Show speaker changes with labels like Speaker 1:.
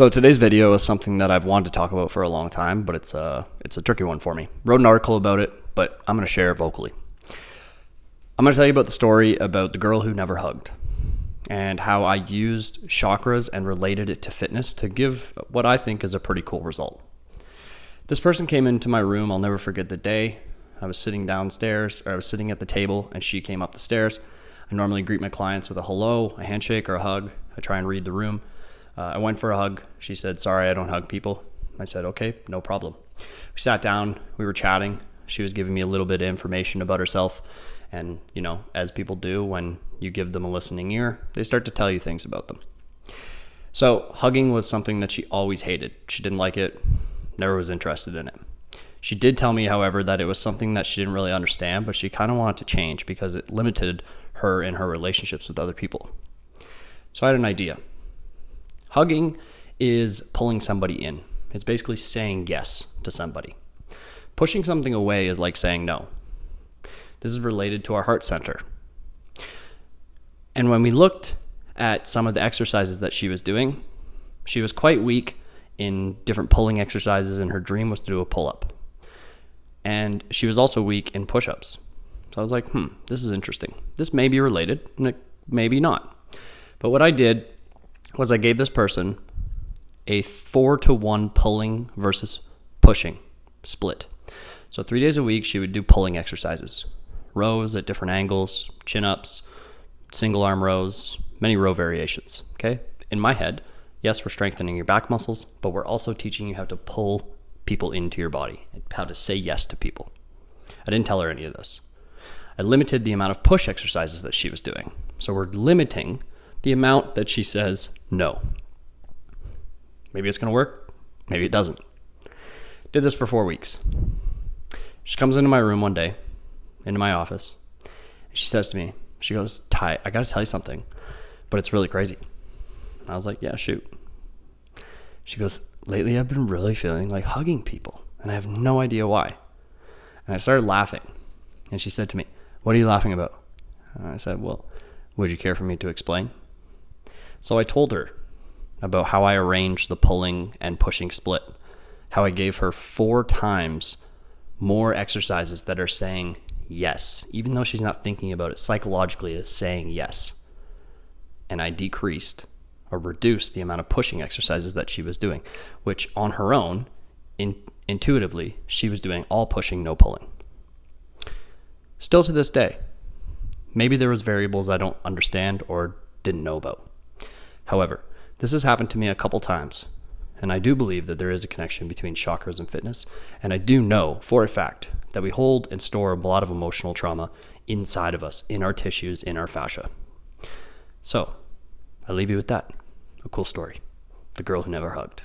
Speaker 1: So today's video is something that I've wanted to talk about for a long time, but it's a tricky one for me. Wrote an article about it, but I'm going to share it vocally. I'm going to tell you about the story about the girl who never hugged and how I used chakras and related it to fitness to give what I think is a pretty cool result. This person came into my room. I'll never forget the day. I was sitting downstairs, or I was sitting at the table, and she came up the stairs. I normally greet my clients with a hello, a handshake, or a hug. I try and read the room. I went for a hug. She said, "Sorry, I don't hug people." I said, "Okay, no problem." We sat down. We were chatting. She was giving me a little bit of information about herself. And, as people do, when you give them a listening ear, they start to tell you things about them. So hugging was something that she always hated. She didn't like it, never was interested in it. She did tell me, however, that it was something that she didn't really understand, but she kind of wanted to change because it limited her in her relationships with other people. So I had an idea. Hugging is pulling somebody in. It's basically saying yes to somebody. Pushing something away is like saying no. This is related to our heart center. And when we looked at some of the exercises that she was doing, she was quite weak in different pulling exercises, and her dream was to do a pull-up. And she was also weak in push-ups. So I was like, this is interesting. This may be related, and maybe not. But what I did was I gave this person a 4-to-1 pulling versus pushing split. So 3 days a week, she would do pulling exercises. Rows at different angles, chin-ups, single arm rows, many row variations, okay? In my head, yes, we're strengthening your back muscles, but we're also teaching you how to pull people into your body, how to say yes to people. I didn't tell her any of this. I limited the amount of push exercises that she was doing. So we're limiting the amount that she says no. Maybe it's going to work. Maybe it doesn't. Did this for 4 weeks. She comes into my room one day, into my office, and she says to me, she goes, "Ty, I got to tell you something, but it's really crazy." And I was like, "Yeah, shoot." She goes, "Lately I've been really feeling like hugging people, and I have no idea why." And I started laughing, and she said to me, "What are you laughing about?" And I said, "Well, would you care for me to explain?" So I told her about how I arranged the pulling and pushing split, how I gave her 4 times more exercises that are saying yes, even though she's not thinking about it psychologically, it's saying yes. And I decreased or reduced the amount of pushing exercises that she was doing, which on her own, intuitively, she was doing all pushing, no pulling. Still to this day, maybe there was variables I don't understand or didn't know about. However, this has happened to me a couple times, and I do believe that there is a connection between chakras and fitness, and I do know for a fact that we hold and store a lot of emotional trauma inside of us, in our tissues, in our fascia. So, I leave you with that. A cool story. The girl who never hugged.